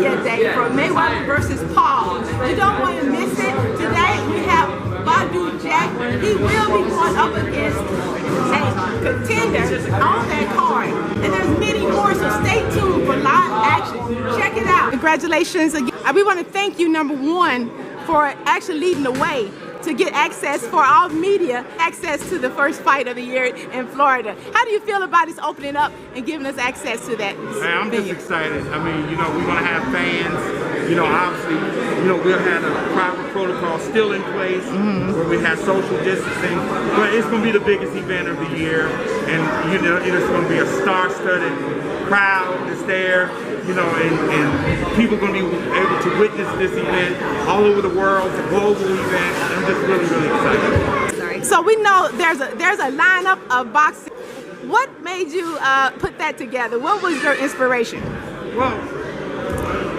Media Day for Mayweather versus Paul. You don't want to miss it. Today we have Badu Jack. He will be going up against a contender on that card. And there's many more, so stay tuned for live action. Check it out. Congratulations again. We want to thank you, number one, for actually leading the way to get access for all media, access to the first fight of the year in Florida. How do you feel about this opening up and giving us access to that? Hey, I'm just excited. I mean, you know, we're going to have fans. You know, obviously, you know, we'll have a proper protocol still in place where we have social distancing, but it's going to be the biggest event of the year. And, you know, it's going to be a star-studded crowd that's there. You know, and people are going to be able to witness this event all over the world. It's a global event. I'm just really, really excited. So we know there's a lineup of boxing. What made you put that together? What was your inspiration? Well,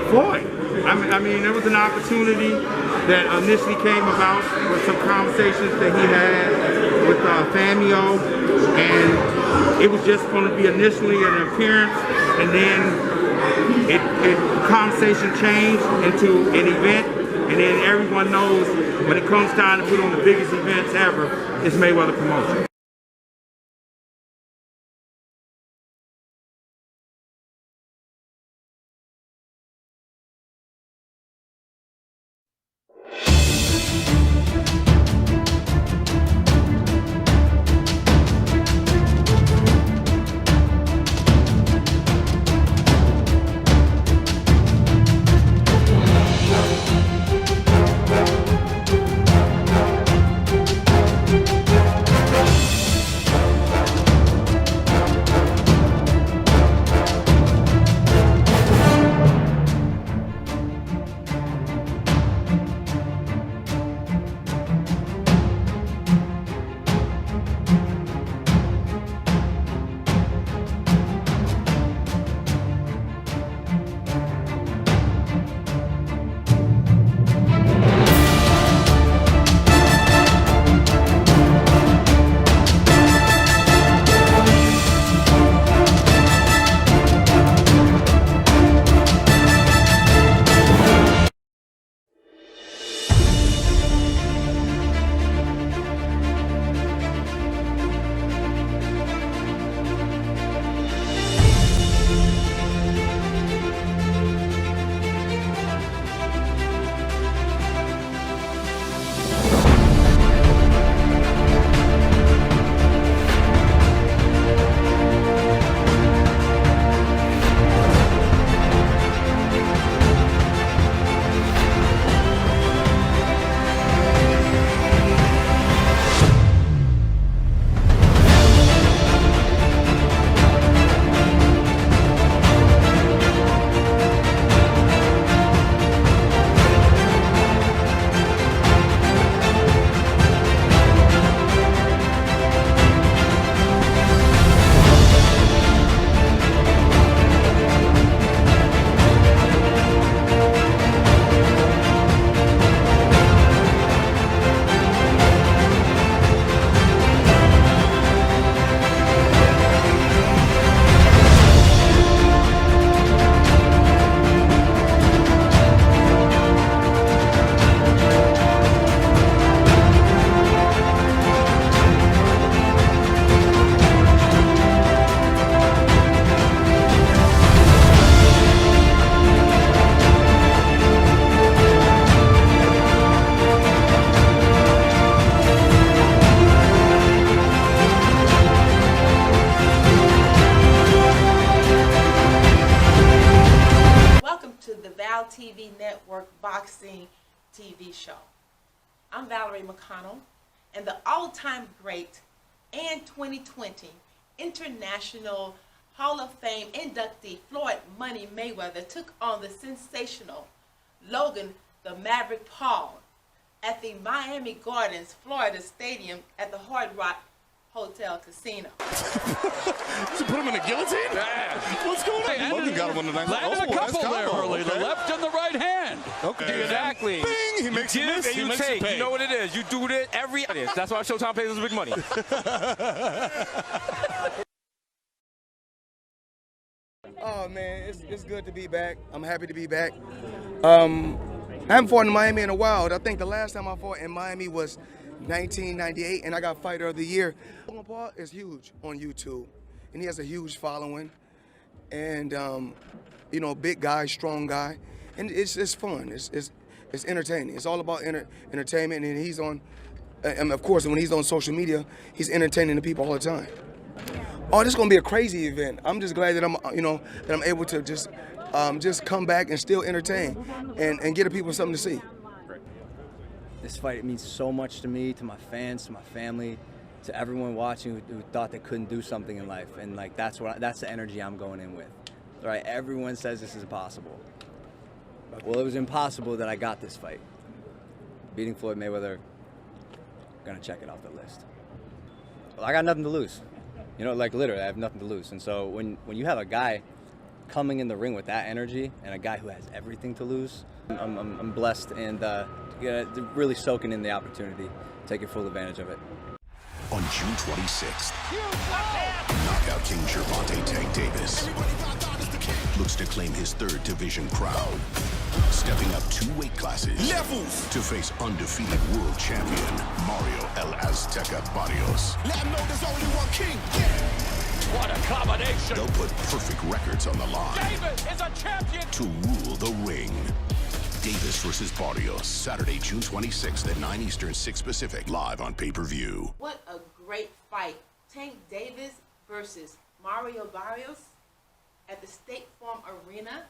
Floyd. I mean, there was an opportunity that initially came about with some conversations that he had with Famio, and it was just going to be initially an appearance, and then the conversation changed into an event, and then everyone knows when it comes time to put on the biggest events ever, it's Mayweather Promotion. VAL TV Network Boxing TV show. I'm Valerie McConnell, and the all-time great and 2020 International Hall of Fame inductee Floyd Money Mayweather took on the sensational Logan the Maverick Paul at the Miami Gardens, Florida Stadium at the Hard Rock Hotel Casino. Should put him in a guillotine? Yeah. What's going on? Logan got him on the nice. Landed a couple there early, the left and the right hand. Okay. Exactly. Bing! He makes you it give, you take. You know what it is. You do it every. That's why Showtime pays us big money. Oh man, it's good to be back. I'm happy to be back. I haven't fought in Miami in a while. I think the last time I fought in Miami was 1998, and I got Fighter of the Year. Logan Paul is huge on YouTube, and he has a huge following. And you know, big guy, strong guy, and it's fun. It's entertaining. It's all about entertainment, and he's on. And of course, when he's on social media, he's entertaining the people all the time. Oh, this is gonna be a crazy event. I'm just glad that I'm able to just come back and still entertain and get the people something to see. This fight means so much to me, to my fans, to my family, to everyone watching who thought they couldn't do something in life, and like that's the energy I'm going in with. All right, everyone says this is impossible. Well, it was impossible that I got this fight. Beating Floyd Mayweather, gonna check it off the list. Well, I got nothing to lose. You know, like literally, I have nothing to lose. And so when you have a guy coming in the ring with that energy and a guy who has everything to lose, I'm blessed and really soaking in the opportunity, taking full advantage of it. On June 26th, knockout king Gervonta Tank Davis looks to claim his third division crown, stepping up 2 weight classes to face undefeated world champion Mario El Azteca Barrios. Let him know there's only one king. What a combination. They'll put perfect records on the line. Davis is a champion. To rule the ring. Davis versus Barrios, Saturday, June 26th at 9 Eastern, 6 Pacific, live on pay-per-view. What a great fight. Tank Davis versus Mario Barrios at the State Farm Arena.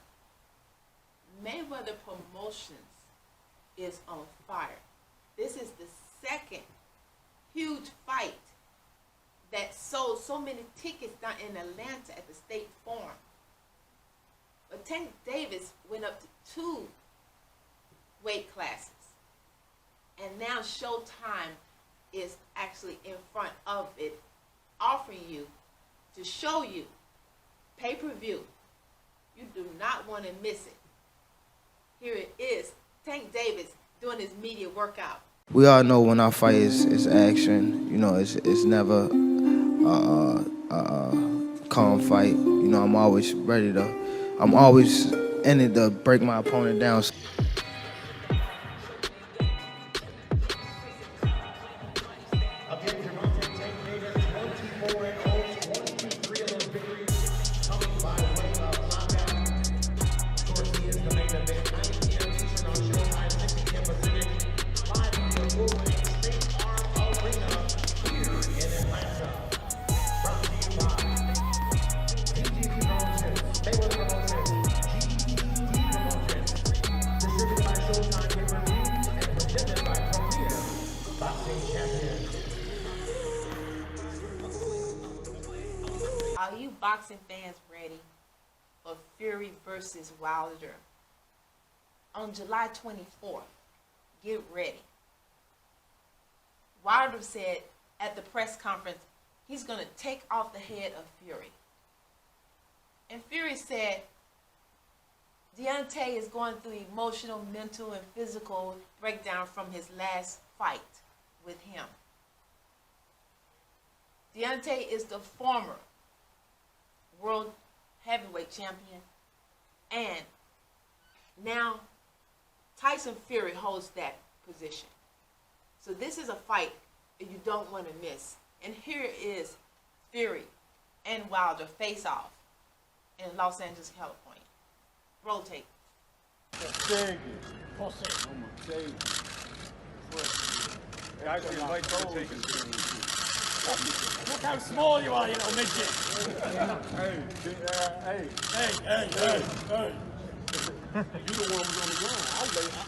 Mayweather Promotions is on fire. This is the second huge fight that sold so many tickets down in Atlanta at the State Farm. But Tank Davis went up to 2 weight classes. And now Showtime is actually in front of it, offering you to show you pay-per-view. You do not want to miss it. Here it is, Tank Davis doing his media workout. We all know when our fight is action, you know, it's never a calm fight. You know, I'm always in it to break my opponent down. Are you boxing fans ready for Fury versus Wilder? On July 24th, get ready. Wilder said at the press conference he's going to take off the head of Fury. And Fury said Deontay is going through emotional, mental, and physical breakdown from his last fight with him. Deontay is the former world heavyweight champion, and now Tyson Fury holds that position. So this is a fight that you don't want to miss. And here is Fury and Wilder face off in Los Angeles, California. Roll tape. Look how small you are, you little midget. Hey. You the one who was on the ground.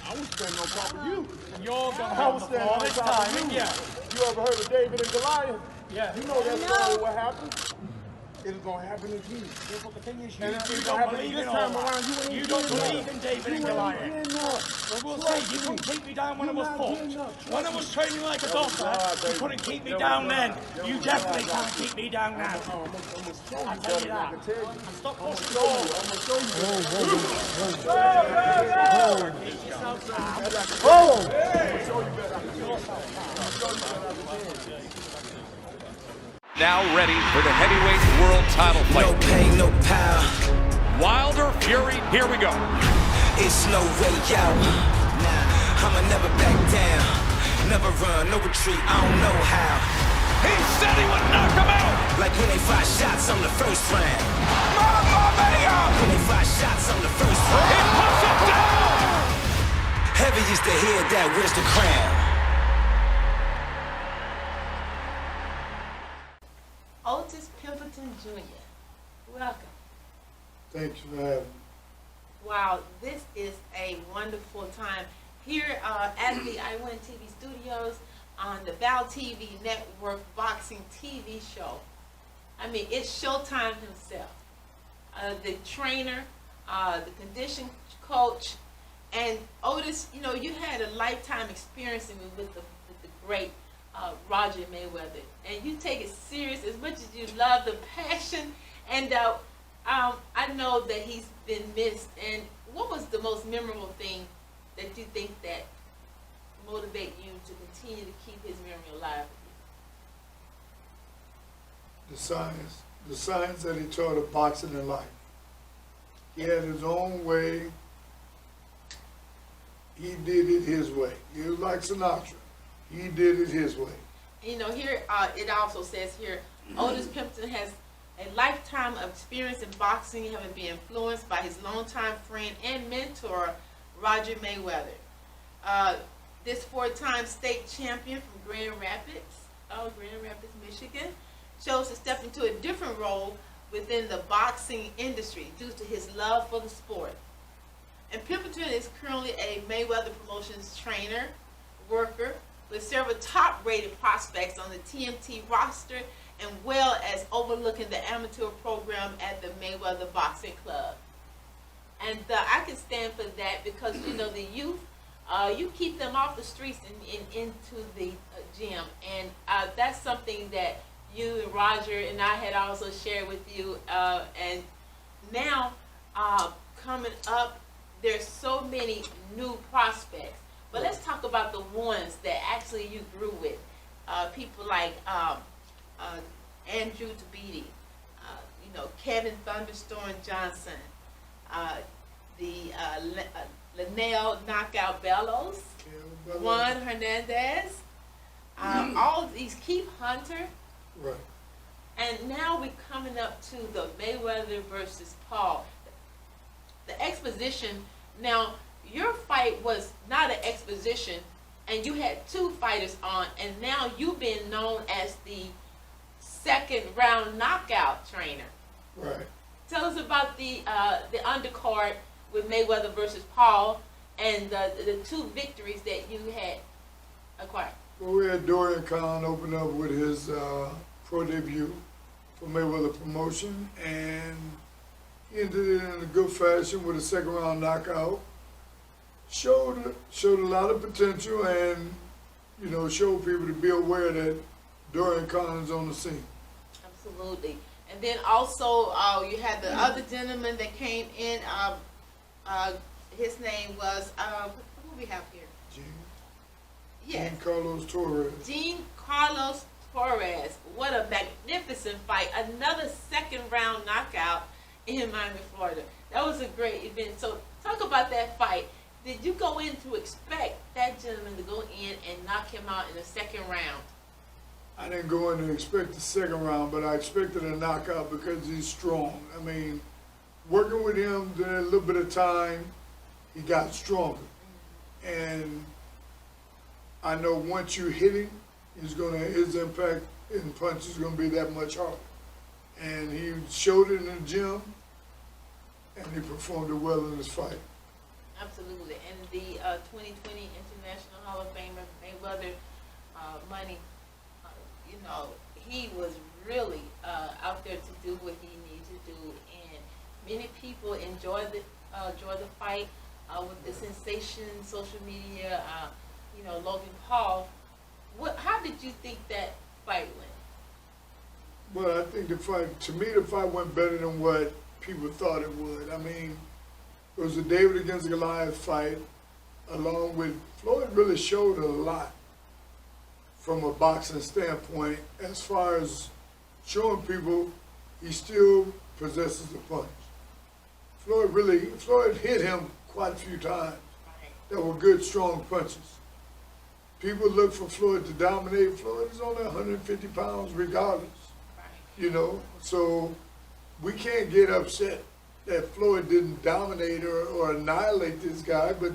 I was standing on top of you. You're going to have the floor this time, yeah. You ever heard of David and Goliath? Yeah. You know that's not what happened. It's going to happen again. Yeah, but the thing is, And you don't believe in all that. You don't believe in David and Goliath. Well, we'll see. You couldn't keep me down when I was fought. When I was training like a boxer, you couldn't keep me down then. You definitely can't keep me down now. I'll tell you that. And stop pushing Now ready for the heavyweight world title fight. No pain, no power. Wilder Fury, here we go. It's no way out. I'ma never back down. Never run, no retreat, I don't know how. He said he would knock him out. Like when they fire shots on the first round. Movavi! When they fire shots on the first round. He puts him down. Heavy is the head that wears the crown. Otis Pimpleton Jr., welcome. Thanks for having me. Wow, this is a wonderful time here at the I-Win TV studios on the VAL TV Network Boxing TV show. I mean, it's Showtime himself. The trainer, the condition coach, and Otis, you know, you had a lifetime experience with the great Roger Mayweather, and you take it serious as much as you love the passion, and I know that he's been missed. And what was the most memorable thing that you think that motivate you to continue to keep his memory alive with you? The science that he taught of boxing in life. He had his own way. He did it his way. He was like Sinatra. He did it his way. You know, here it also says here, Otis Pimpleton has a lifetime of experience in boxing, having been influenced by his longtime friend and mentor, Roger Mayweather. This four-time state champion from Grand Rapids, Michigan, chose to step into a different role within the boxing industry due to his love for the sport. And Pimpleton is currently a Mayweather Promotions trainer, worker, with several top-rated prospects on the TMT roster, and well as overlooking the amateur program at the Mayweather Boxing Club. And I can stand for that because, you know, the youth, you keep them off the streets and into the gym. And that's something that you and Roger and I had also shared with you. And now, coming up, there's so many new prospects. But let's talk about the ones that actually you grew with. People like Andrew Tabiti, you know, Kevin Thunderstorm Johnson, Linnell Knockout Bellows, Juan Hernandez, all of these, Keith Hunter. Right. And now we're coming up to the Mayweather versus Paul. The exposition, now your fight was not an exposition, and you had two fighters on, and now you've been known as the second round knockout trainer. Right. Tell us about the undercard with Mayweather versus Paul and the two victories that you had acquired. Well, we had Dorian Khan open up with his pro debut for Mayweather Promotion, and he ended it in a good fashion with a second round knockout. Showed a lot of potential, and, you know, showed people to be aware that Dorian Khan is on the scene. Absolutely. And then also you had the other gentleman that came in. His name was who we have here? Yes. Jean Carlos Torres. Jean Carlos Torres. What a magnificent fight! Another second round knockout in Miami, Florida. That was a great event. So talk about that fight. Did you go in to expect that gentleman to go in and knock him out in the second round? I didn't go in to expect the second round, but I expected a knockout because he's strong. I mean, working with him during a little bit of time, he got stronger. And I know once you hit him, his impact and punch is gonna be that much harder. And he showed it in the gym, and he performed it well in his fight. Absolutely. And the 2020 International Hall of Famer Mayweather Money, you know, he was really out there to do what he needed to do, and many people enjoyed the fight with the sensation, social media. You know, Logan Paul. How did you think that fight went? Well, I think the fight went better than what people thought it would. I mean, it was a David against Goliath fight, along with Floyd really showed a lot from a boxing standpoint as far as showing people he still possesses the punch. Floyd hit him quite a few times. That were good, strong punches. People look for Floyd to dominate. Floyd is only 150 pounds regardless, you know? So we can't get upset that Floyd didn't dominate or annihilate this guy, but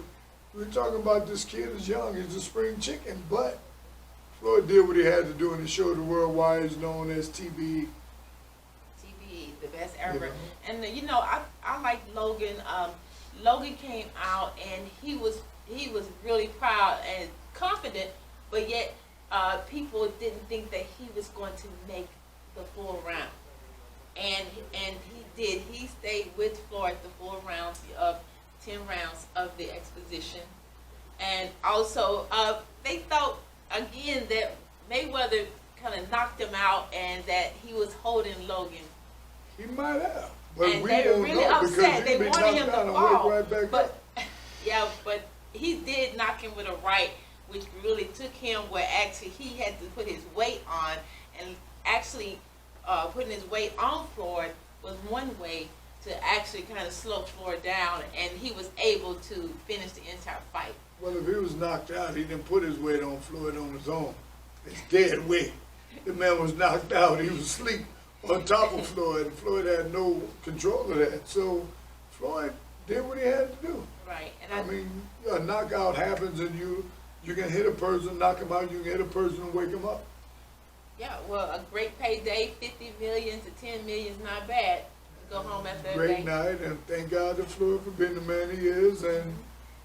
we're talking about this kid is young, he's a spring chicken, but Floyd did what he had to do and he showed the world why he's known as TBE. TBE, the best ever. And you know, I like Logan. Logan came out and he was really proud and confident, but yet people didn't think that he was going to make the full round. And he did. He stayed with Floyd the full rounds of 10 rounds of the exposition. And also, they thought again that Mayweather kind of knocked him out and that he was holding Logan. He might have. But And we they were won't really know upset. because They he'll be wanted him knocked to down and fall. wake right back But up. yeah, but he did knock him with a right, which really took him where actually he had to put his weight on, and actually putting his weight on Floyd was one way to actually kind of slow Floyd down, and he was able to finish the entire fight. Well, if he was knocked out, he didn't put his weight on Floyd on his own. It's dead weight. The man was knocked out. He was asleep on top of Floyd, and Floyd had no control of that. So Floyd did what he had to do. Right. And I mean, a knockout happens, and you can hit a person, knock him out. You can hit a person and wake him up. Yeah, well, a great payday, 50 million to 10 million is not bad. Go home after a Great day. night, and thank God to Floyd for being the man he is, and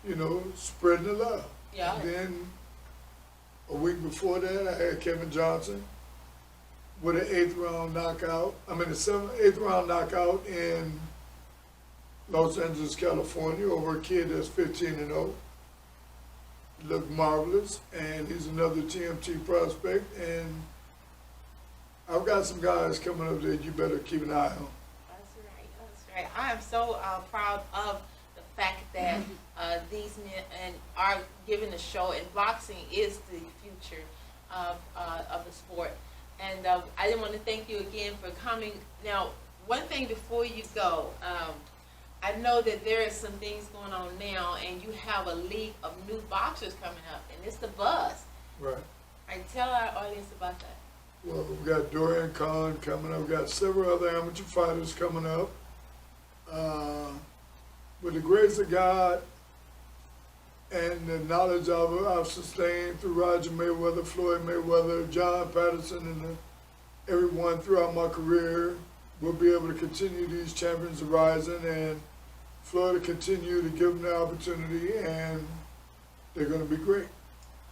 you know, spreading the love. Yeah. And then a week before that, I had Kevin Johnson with an 8th round knockout. I mean, a 8th round knockout in Los Angeles, California, over a kid that's 15-0. Looked marvelous, and he's another TMT prospect. And I've got some guys coming up there you better keep an eye on. That's right. I am so proud of the fact that these men are giving the show, and boxing is the future of the sport. And I didn't want to thank you again for coming. Now, one thing before you go, I know that there are some things going on now, and you have a league of new boxers coming up, and it's the Buzz. Right. Tell our audience about that. Well, we've got Dorian Khan coming up. We've got several other amateur fighters coming up. With the grace of God and the knowledge I've sustained through Roger Mayweather, Floyd Mayweather, John Patterson, and everyone throughout my career, we'll be able to continue these champions rising, and Floyd will continue to give them the opportunity, and they're going to be great.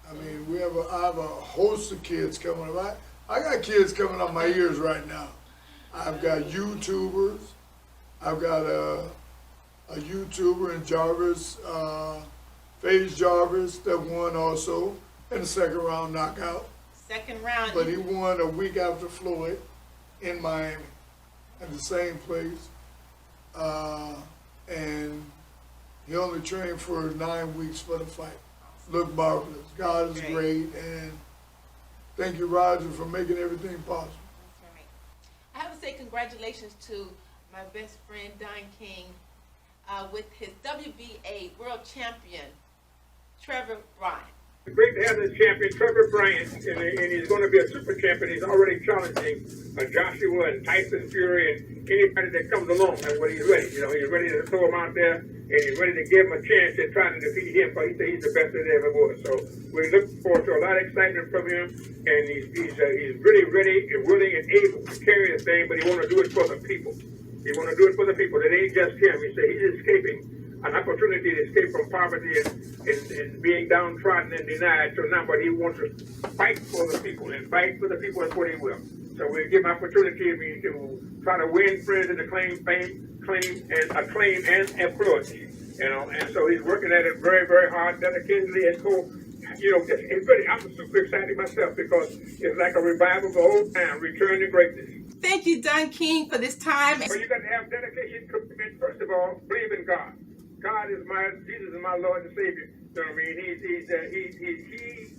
I mean, I have a host of kids coming up. I got kids coming up my ears right now. I've got YouTubers. I've got a YouTuber in Jarvis, FaZe Jarvis, that won also in the 2nd round knockout. Second round. But he won a week after Floyd in Miami at the same place. And he only trained for 9 weeks for the fight. Looked marvelous. God is great. And thank you, Roger, for making everything possible. That's right. I have to say congratulations to my best friend, Don King, with his WBA world champion, Trevor Bryant. Great to have this champion, Trevor Bryant, and he's going to be a super champion. He's already challenging Joshua and Tyson Fury and anybody that comes along. And when he's ready, you know, he's ready to throw him out there, and he's ready to give him a chance at trying to defeat him. But he said he's the best that ever was. So we look forward to a lot of excitement from him, and he's really ready and willing and able to carry the thing. But he want to do it for the people. He want to do it for the people. It ain't just him. He said he's escaping an opportunity to escape from poverty and being downtrodden and denied. So now, but he wants to fight for the people, and fight for the people is what he will. So we give him opportunity to try to win friends and to claim fame, acclaim and influence. You know, and so he's working at it very, very hard, dedicatedly, and so, you know, it's really, I'm super excited myself because it's like a revival of the old time, return to greatness. Thank you, Don King, for this time. Well, you got to have dedication, commitment. First of all, believe in God. Jesus is my Lord and Savior. You know what I mean?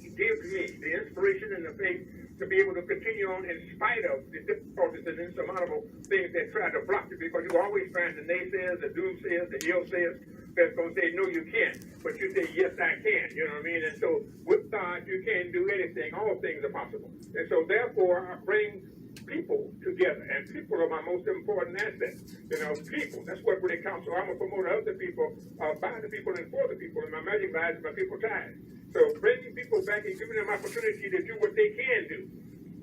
He gives me the inspiration and the faith to be able to continue on in spite of the difficulties and insurmountable things that try to block you, because you always find the naysayers, the doomsayers, the ill-sayers that's going to say, no, you can't. But you say, yes, I can. You know what I mean? And so with God, you can do anything. All things are possible. And so therefore, I bring people together. And people are my most important asset. You know, people. That's what really counts. So I'm a promoter of the people, by the people, and for the people. And my merchandise is my people ties. So bringing people back and giving them opportunity to do what they can do,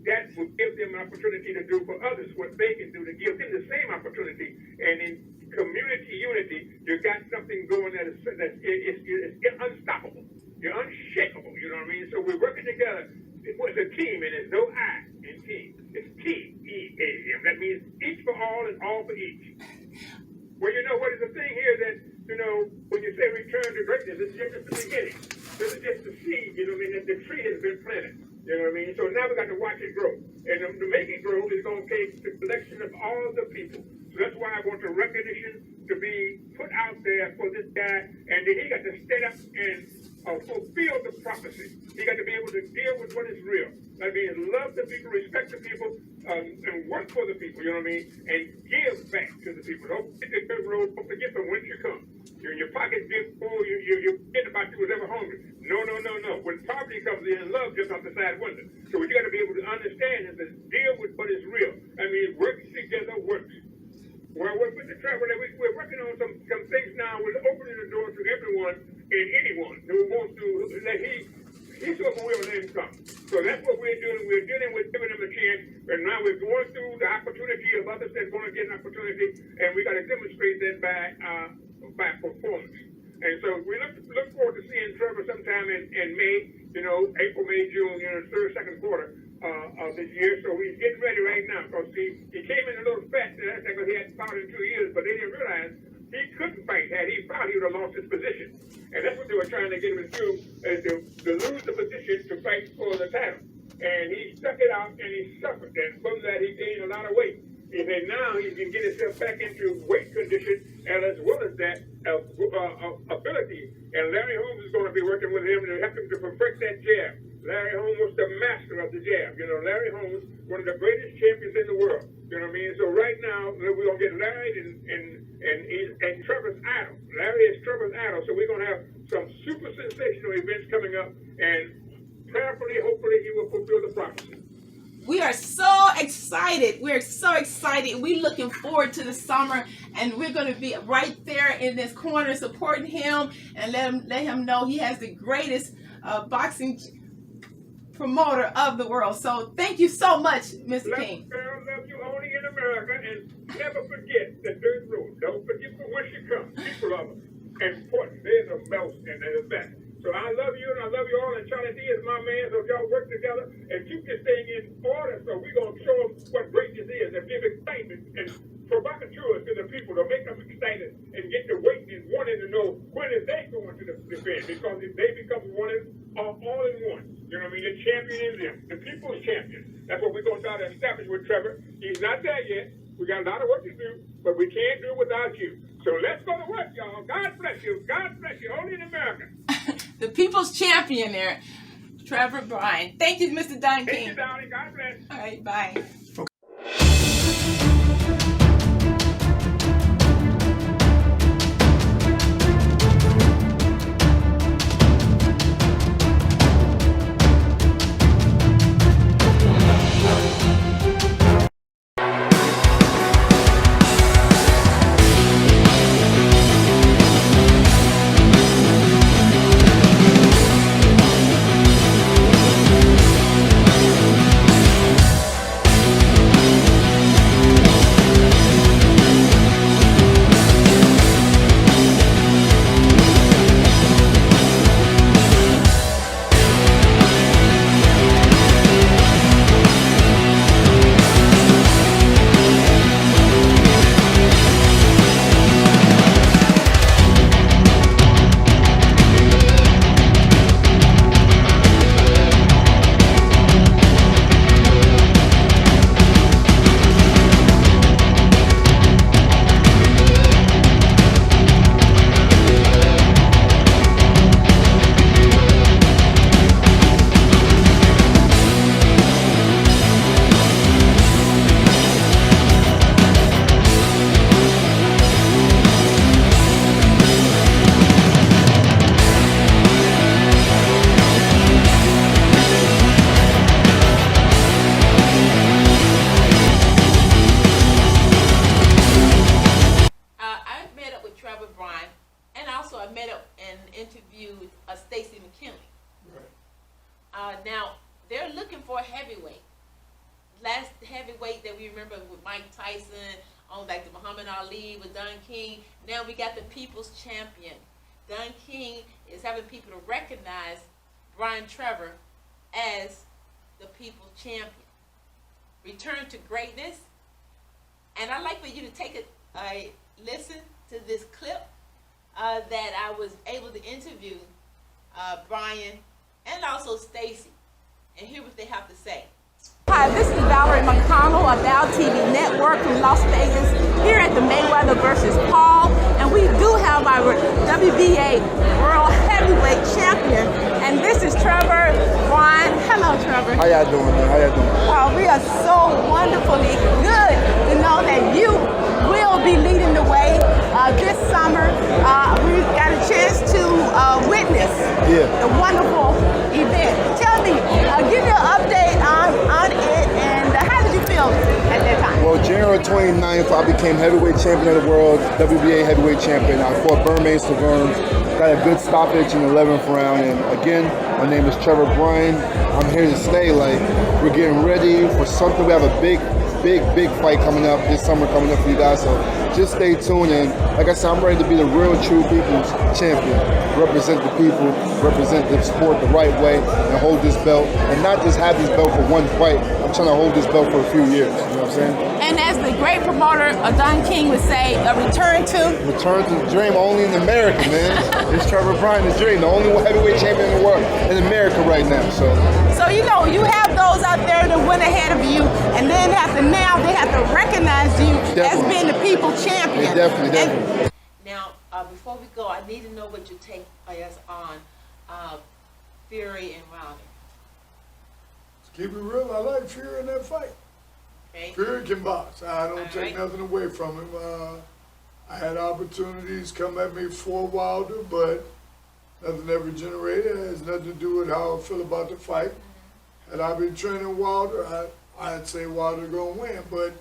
that will give them an opportunity to do for others what they can do, to give them the same opportunity. And in community unity, you got something going that is unstoppable. You're unshakable. You know what I mean? So we're working together. It's a team, and there's no I in team. It's T-E-A-M. That means each for all and all for each. Well, you know what is the thing here that, you know, when you say return to greatness, it's just the beginning. This is just the seed, you know what I mean, that the tree has been planted. You know what I mean? So now we got to watch it grow. And to make it grow is going to take the collection of all the people. So that's why I want the recognition to be put out there for this guy. And then he got to stand up and fulfill the prophecy. He got to be able to deal with what is real. That means love the people, respect the people, and work for the people, you know what I mean? And give back to the people. Don't forget the good road. Don't forget from whence you come. Your pockets get full, you forget about you was ever hungry. No. When poverty comes in, love just off the side window. So what you got to be able to understand is to deal with what is real. I mean, work together works. Well, with the travel, we're working on some things now. We're opening the door to everyone and anyone who wants to, that he's over will let him come. So that's what we're doing. We're dealing with giving them a chance. And now we're going through the opportunity of others that want to get an opportunity. And we got to demonstrate that by performance. And so we look forward to seeing Trevor sometime in May, you know, April, May, June, you know, third, second quarter of this year. So he's getting ready right now, because he came in a little fat. That's because he hadn't fought in 2 years, but they didn't realize he couldn't fight. Had he fought, he would have lost his position. And that's what they were trying to get him to do, is to lose the position to fight for the title. And he stuck it out, and he suffered. And from that, he gained a lot of weight. And then now he can get himself back into weight condition, and as well as that ability. And Larry Holmes is going to be working with him to help him to perfect that jab. Larry Holmes was the master of the jab. You know, Larry Holmes, one of the greatest champions in the world. You know what I mean? So right now, we're going to get Larry and Trevor's idol. Larry is Trevor's idol. So we're going to have some super sensational events coming up, and prayerfully, hopefully, he will fulfill the prophecy. We are so excited. We're so excited. We're looking forward to the summer, and we're going to be right there in this corner supporting him and let him know he has the greatest boxing promoter of the world. So thank you so much, Mr. King. Love you only in America, and never forget the dirt road. Don't forget from where you come. People are important. They're the most and they're the best. So I love you, and I love you all, and Charlie D is my man, so y'all work together and keep this thing in order, so we're going to show them what greatness is and give excitement and provocateurs to the people to make them excited and get to waiting and wanting to know when is they going to defend, because if they become all in one, you know what I mean, the champion is them, the people's champion. That's what we're going to try to establish with Trevor. He's not there yet. We got a lot of work to do, but we can't do it without you. So let's go to work, y'all. God bless you. God bless you. Only in America. The people's champion there, Trevor Bryan. Thank you, Mr. Don King. Thank you, darling. God bless. All right, bye. interviewed Stacey McKinley. Right. Now, they're looking for a heavyweight. Last heavyweight that we remember with Mike Tyson, on like the Muhammad Ali with Don King. Now we got the people's champion. Don King is having people to recognize Brian Trevor as the people's champion. Return to greatness. And I'd like for you to take a listen to this clip that I was able to interview Brian and also Stacey and hear what they have to say. Hi, this is Valerie McConnell of VAL TV Network from Las Vegas, here at the Mayweather versus Paul, and we do have our WBA World Heavyweight Champion, and this is Trevor Bryan. Hello, Trevor. How y'all doing, man? How y'all doing? We are so wonderfully good to know that you will be leading the way this summer. We got a chance to witness the wonderful event. Tell me, give me an update on it, and how did you feel at that time? Well, January 29th, I became heavyweight champion of the world, WBA heavyweight champion. I fought Bermain Saverne, got a good stoppage in the 11th round, and again, my name is Trevor Bryan. I'm here to stay. Like, we're getting ready for something. We have a big fight coming up this summer, coming up for you guys. So just stay tuned. And like I said, I'm ready to be the real, true people's champion. Represent the people, represent the sport the right way, and hold this belt. And not just have this belt for one fight. I'm trying to hold this belt for a few years. You know what I'm saying? And as the great promoter, Don King would say, a return to the dream, only in America, man. It's Trevor Bryan, the dream, the only heavyweight champion in the world in America right now. So you know, you have those out there that went ahead of you, and then now they have to recognize you as being the people champion. Yeah, definitely. Now, before we go, I need to know what your take is on Fury and Wilder. To keep it real, I like Fury in that fight. Okay. Fury can box. I don't take nothing away from him. I had opportunities come at me for Wilder, but nothing ever generated. It has nothing to do with how I feel about the fight. Had I been training Wilder, I'd say Wilder gonna win. But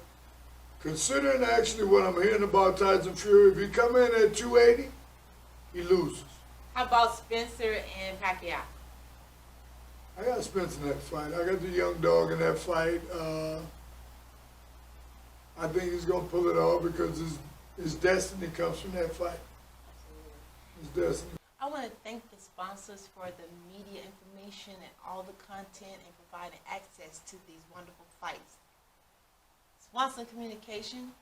considering actually what I'm hearing about Tyson Fury, if he come in at 280, he loses. How about Spencer and Pacquiao? I got Spencer in that fight. I got the young dog in that fight. I think he's gonna pull it off because his destiny comes from that fight. His destiny. I want to thank the sponsors for the media information and all the content and providing access to these wonderful fights. Swanson Communication,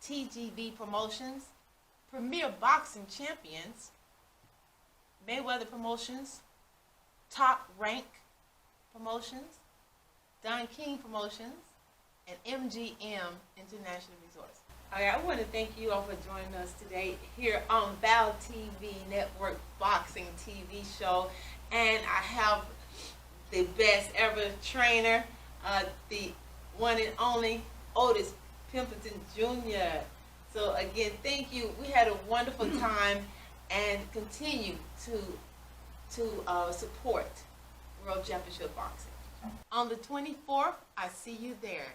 TGV Promotions, Premier Boxing Champions, Mayweather Promotions, Top Rank Promotions, Don King Promotions, and MGM International Resorts. All right, I want to thank you all for joining us today here on VAL TV Network Boxing TV show. And I have the best ever trainer, the one and only Otis Pimpleton Jr. So again, thank you. We had a wonderful time, and continue to support World Championship Boxing. On the 24th, I see you there.